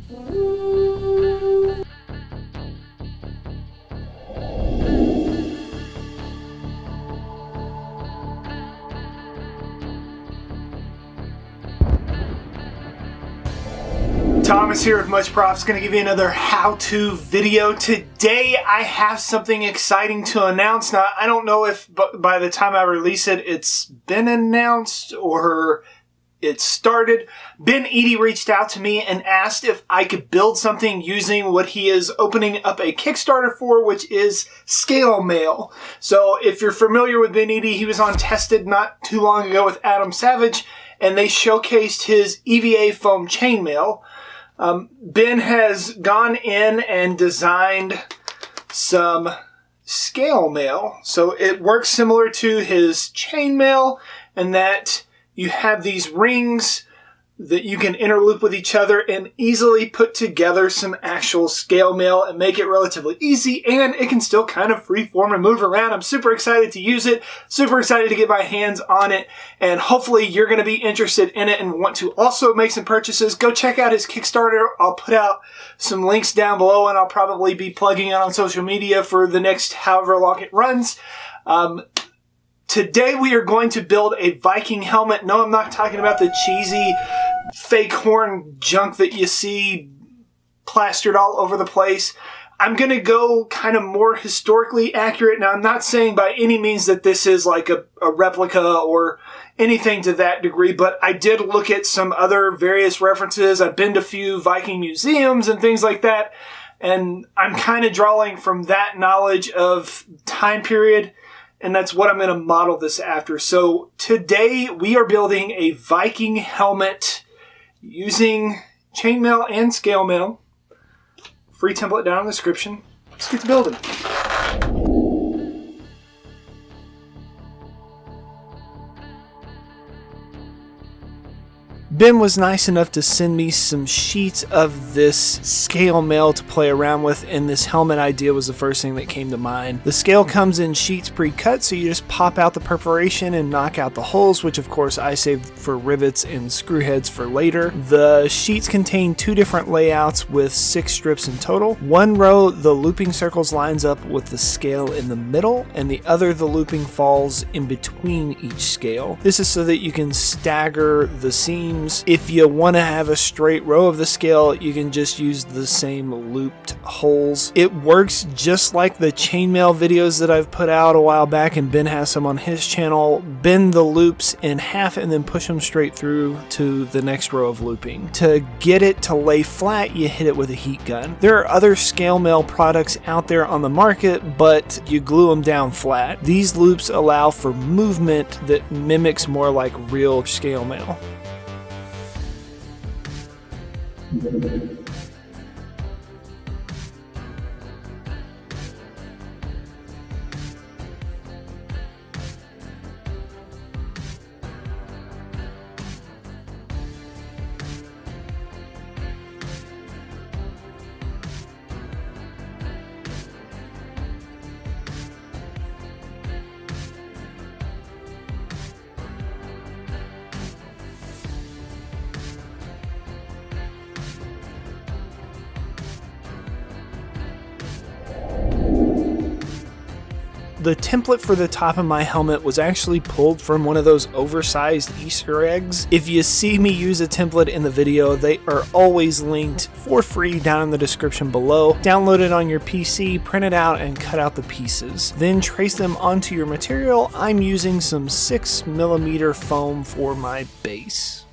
Thomas here with Much Props, going to give you another how-to video. Today I have something exciting to announce. Now, I don't know if by the time I release it, it's been announced or it started. Ben Eadie reached out to me and asked if I could build something using what he is opening up a Kickstarter for, which is scale mail. So if you're familiar with Ben Eadie, he was on Tested not too long ago with Adam Savage, and they showcased his EVA foam chainmail. Ben has gone in and designed some scale mail. So it works similar to his chainmail in that you have these rings that you can interloop with each other and easily put together some actual scale mail and make it relatively easy, and it can still kind of freeform and move around. I'm super excited to use it, super excited to get my hands on it, and hopefully you're going to be interested in it and want to also make some purchases. Go check out his Kickstarter. I'll put out some links down below, and I'll probably be plugging it on social media for the next however long it runs. Today we are going to build a Viking helmet. No, I'm not talking about the cheesy fake horn junk that you see plastered all over the place. I'm going to go kind of more historically accurate. Now, I'm not saying by any means that this is like a replica or anything to that degree, but I did look at some other various references. I've been to a few Viking museums and things like that, and I'm kind of drawing from that knowledge of time period, and that's what I'm going to model this after. So today we are building a Viking helmet using chainmail and scale mail. Free template down in the description. Let's get to building. Ben was nice enough to send me some sheets of this scale mail to play around with, and this helmet idea was the first thing that came to mind. The scale comes in sheets pre-cut, so you just pop out the perforation and knock out the holes, which of course I saved for rivets and screw heads for later. The sheets contain two different layouts with 6 strips in total. One row, the looping circles lines up with the scale in the middle, and the other, the looping falls in between each scale. This is so that you can stagger the seams. If you want to have a straight row of the scale, you can just use the same looped holes. It works just like the chainmail videos that I've put out a while back, and Ben has some on his channel. Bend the loops in half and then push them straight through to the next row of looping. To get it to lay flat, you hit it with a heat gun. There are other scale mail products out there on the market, but you glue them down flat. These loops allow for movement that mimics more like real scale mail. The template for the top of my helmet was actually pulled from one of those oversized Easter eggs. If you see me use a template in the video, they are always linked for free down in the description below. Download it on your PC, print it out, and cut out the pieces. Then trace them onto your material. I'm using some 6mm foam for my base.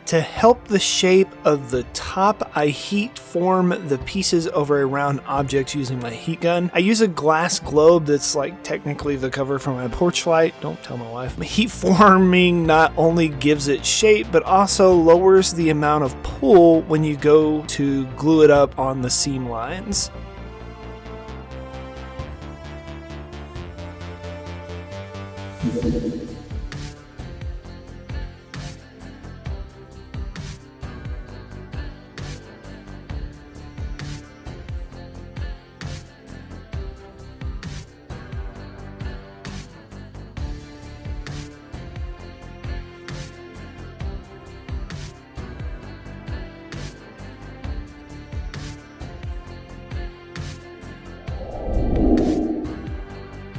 To help the shape of the top, I heat form the pieces over a round object using my heat gun. I use a glass globe that's like technically the cover for my porch light. Don't tell my wife. Heat forming not only gives it shape, but also lowers the amount of pull when you go to glue it up on the seam lines.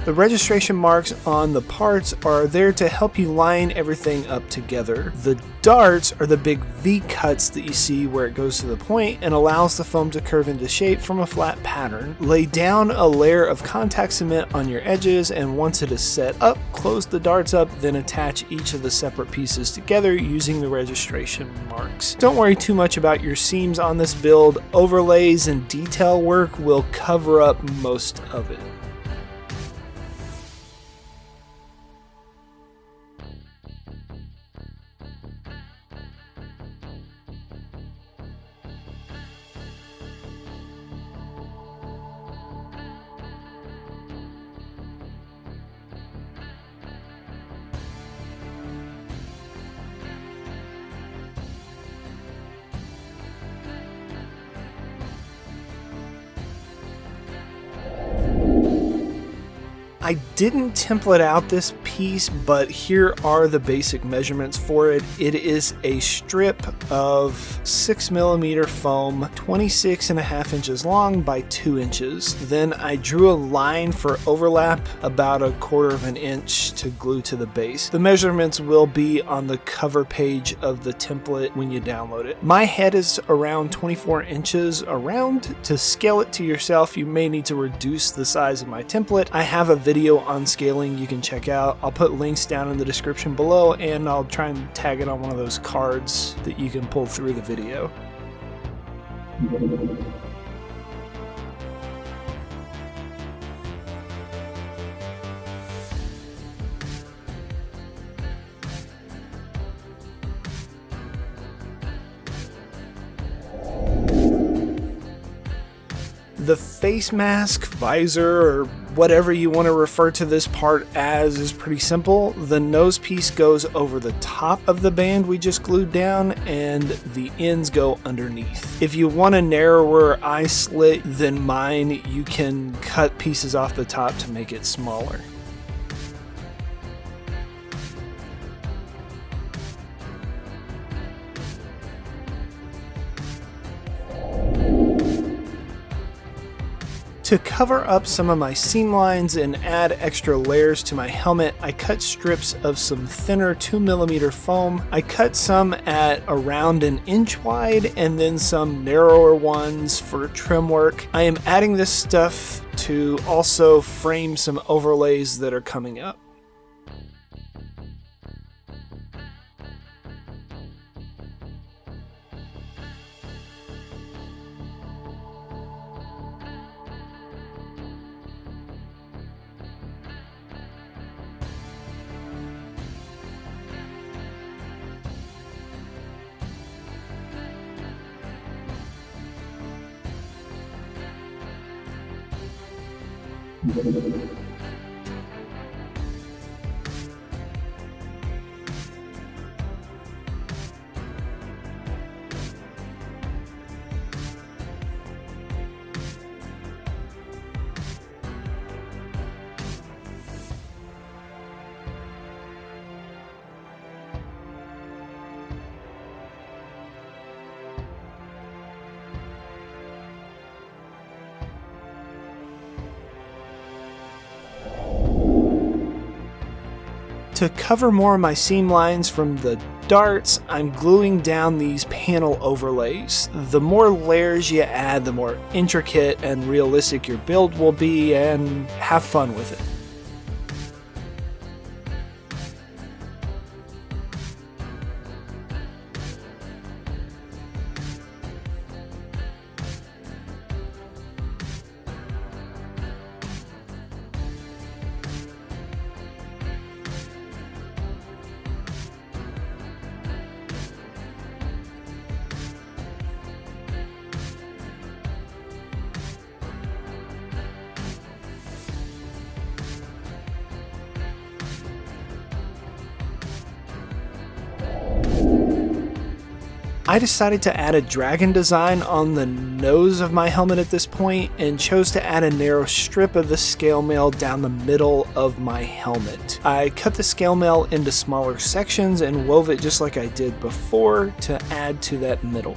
The registration marks on the parts are there to help you line everything up together. The darts are the big V cuts that you see where it goes to the point and allows the foam to curve into shape from a flat pattern. Lay down a layer of contact cement on your edges, and once it is set up, close the darts up, then attach each of the separate pieces together using the registration marks. Don't worry too much about your seams on this build. Overlays and detail work will cover up most of it. I didn't template out this piece, but here are the basic measurements for it. It is a strip of 6mm foam, 26.5 inches long by 2 inches. Then I drew a line for overlap about 1/4 inch to glue to the base. The measurements will be on the cover page of the template when you download it. My head is around 24 inches around. To scale it to yourself, you may need to reduce the size of my template. I have a video on scaling you can check out. I'll put links down in the description below, and I'll try and tag it on one of those cards that you can pull through the video. The face mask, visor, or whatever you want to refer to this part as is pretty simple. The nose piece goes over the top of the band we just glued down, and the ends go underneath. If you want a narrower eye slit than mine, you can cut pieces off the top to make it smaller. To cover up some of my seam lines and add extra layers to my helmet, I cut strips of some thinner 2mm foam. I cut some at around 1 inch wide and then some narrower ones for trim work. I am adding this stuff to also frame some overlays that are coming up. To cover more of my seam lines from the darts, I'm gluing down these panel overlays. The more layers you add, the more intricate and realistic your build will be, and have fun with it. I decided to add a dragon design on the nose of my helmet at this point and chose to add a narrow strip of the scale mail down the middle of my helmet. I cut the scale mail into smaller sections and wove it just like I did before to add to that middle.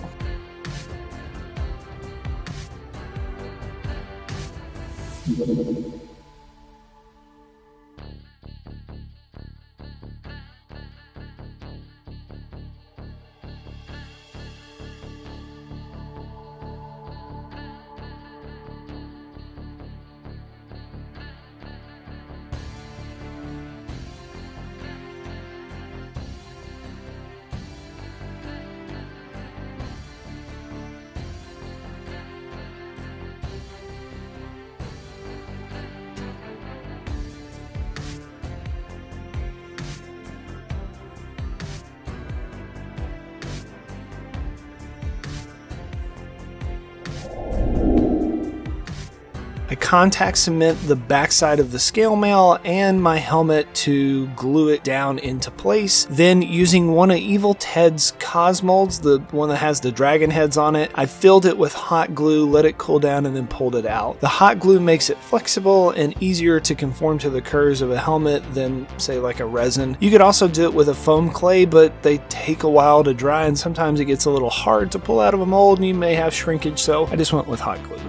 I contact cement the backside of the scale mail and my helmet to glue it down into place. Then using one of Evil Ted's Cosmolds, the one that has the dragon heads on it, I filled it with hot glue, let it cool down, and then pulled it out. The hot glue makes it flexible and easier to conform to the curves of a helmet than, say, like a resin. You could also do it with a foam clay, but they take a while to dry and sometimes it gets a little hard to pull out of a mold and you may have shrinkage, so I just went with hot glue.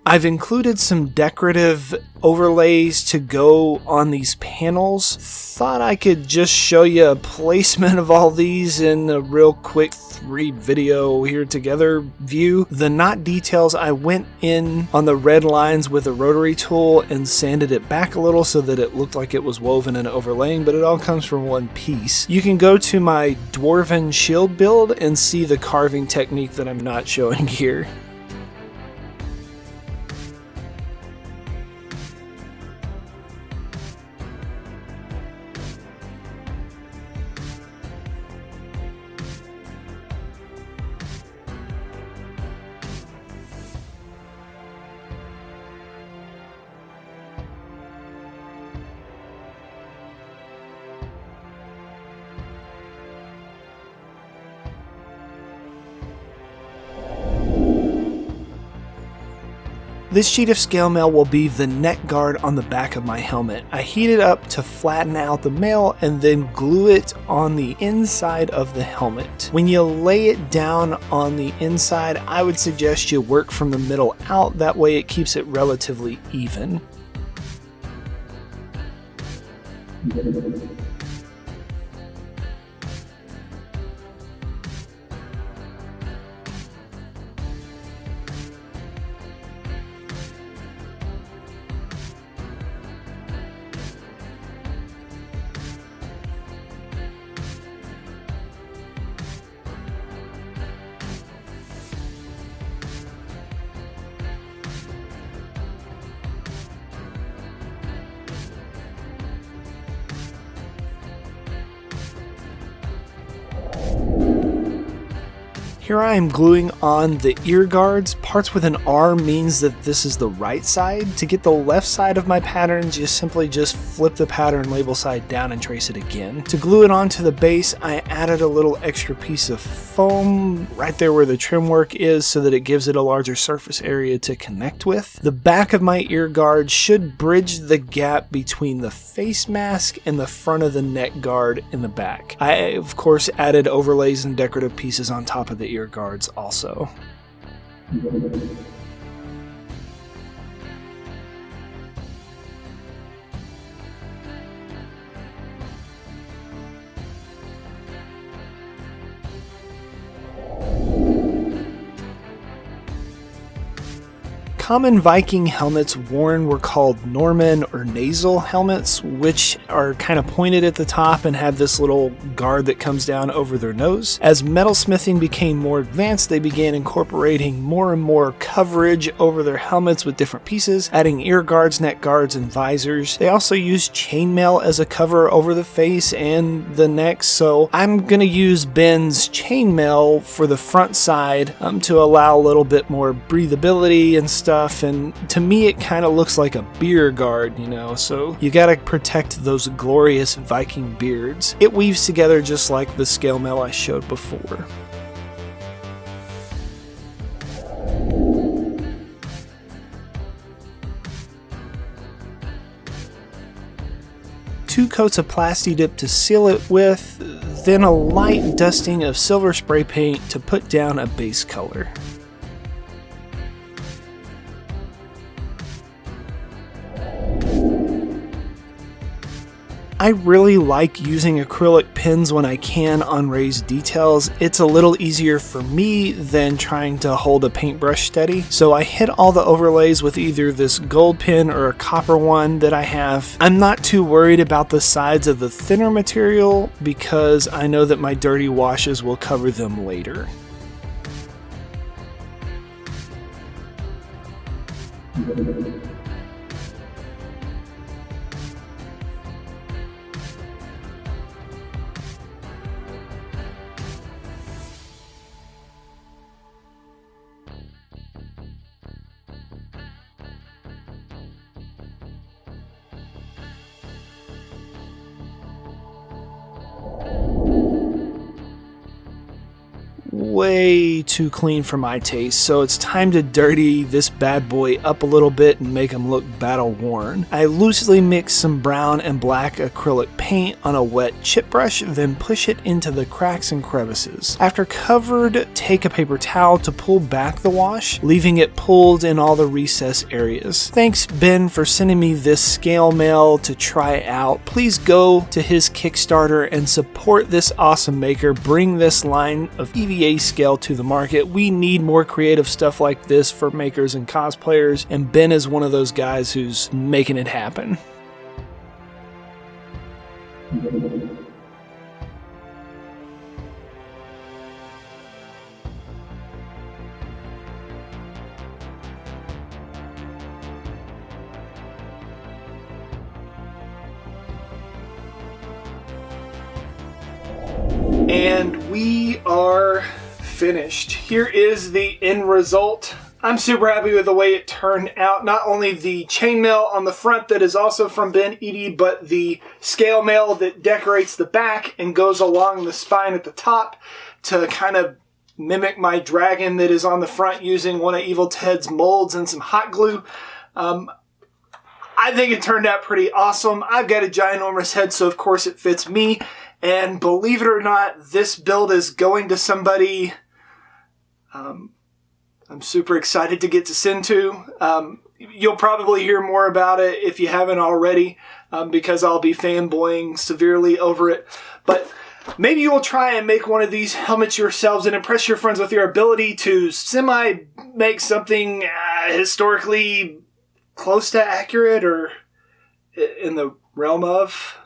I've included some decorative overlays to go on these panels. Thought I could just show you a placement of all these in a real quick 3 video here together view. The knot details, I went in on the red lines with a rotary tool and sanded it back a little so that it looked like it was woven and overlaying, but it all comes from one piece. You can go to my Dwarven shield build and see the carving technique that I'm not showing here. This sheet of scale mail will be the neck guard on the back of my helmet. I heat it up to flatten out the mail and then glue it on the inside of the helmet. When you lay it down on the inside, I would suggest you work from the middle out, that way it keeps it relatively even. Here I am gluing on the ear guards. Parts with an R means that this is the right side. To get the left side of my pattern, simply flip the pattern label side down and trace it again. To glue it onto the base, I added a little extra piece of foam right there where the trim work is so that it gives it a larger surface area to connect with. The back of my ear guard should bridge the gap between the face mask and the front of the neck guard in the back. I, of course, added overlays and decorative pieces on top of the ear guards also. Common Viking helmets worn were called Norman or nasal helmets, which are kind of pointed at the top and have this little guard that comes down over their nose. As metalsmithing became more advanced, they began incorporating more and more coverage over their helmets with different pieces, adding ear guards, neck guards, and visors. They also used chainmail as a cover over the face and the neck, so I'm going to use Ben's chainmail for the front side to allow a little bit more breathability and stuff. And to me it kind of looks like a beer guard, you know, so you gotta protect those glorious Viking beards. It weaves together just like the scale mail I showed before. Two coats of Plasti Dip to seal it with, then a light dusting of silver spray paint to put down a base color. I really like using acrylic pens when I can on raised details. It's a little easier for me than trying to hold a paintbrush steady. So I hit all the overlays with either this gold pen or a copper one that I have. I'm not too worried about the sides of the thinner material because I know that my dirty washes will cover them later. Way too clean for my taste, so it's time to dirty this bad boy up a little bit and make him look battle worn. I loosely mix some brown and black acrylic paint on a wet chip brush, then push it into the cracks and crevices. After covered, take a paper towel to pull back the wash, leaving it pulled in all the recess areas. Thanks Ben for sending me this scale mail to try out. Please go to his Kickstarter and support this awesome maker. Bring this line of EVA scale to the market. We need more creative stuff like this for makers and cosplayers, and Ben is one of those guys who's making it happen. And we are finished. Here is the end result. I'm super happy with the way it turned out. Not only the chainmail on the front that is also from Ben Eadie, but the scale mail that decorates the back and goes along the spine at the top to kind of mimic my dragon that is on the front using one of Evil Ted's molds and some hot glue. I think it turned out pretty awesome. I've got a ginormous head, so of course it fits me. And believe it or not, this build is going to somebody I'm super excited to get to send to. You'll probably hear more about it if you haven't already, because I'll be fanboying severely over it. But maybe you'll try and make one of these helmets yourselves and impress your friends with your ability to semi-make something historically close to accurate or in the realm of.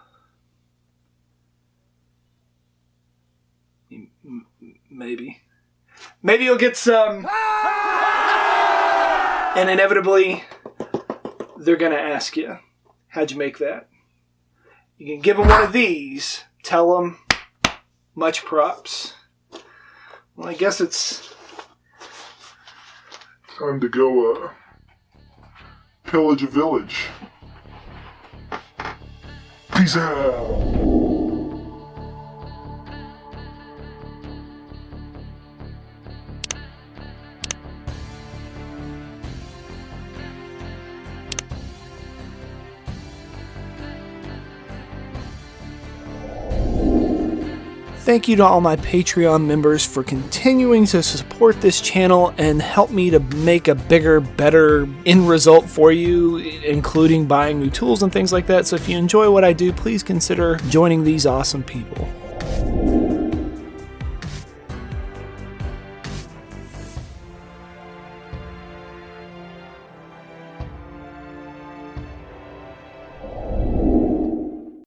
Maybe you'll get some. And inevitably, they're going to ask you, how'd you make that? You can give them one of these. Tell them, much props. Well, I guess it's time to go pillage a village. Peace out. Thank you to all my Patreon members for continuing to support this channel and help me to make a bigger, better end result for you, including buying new tools and things like that. So if you enjoy what I do, please consider joining these awesome people.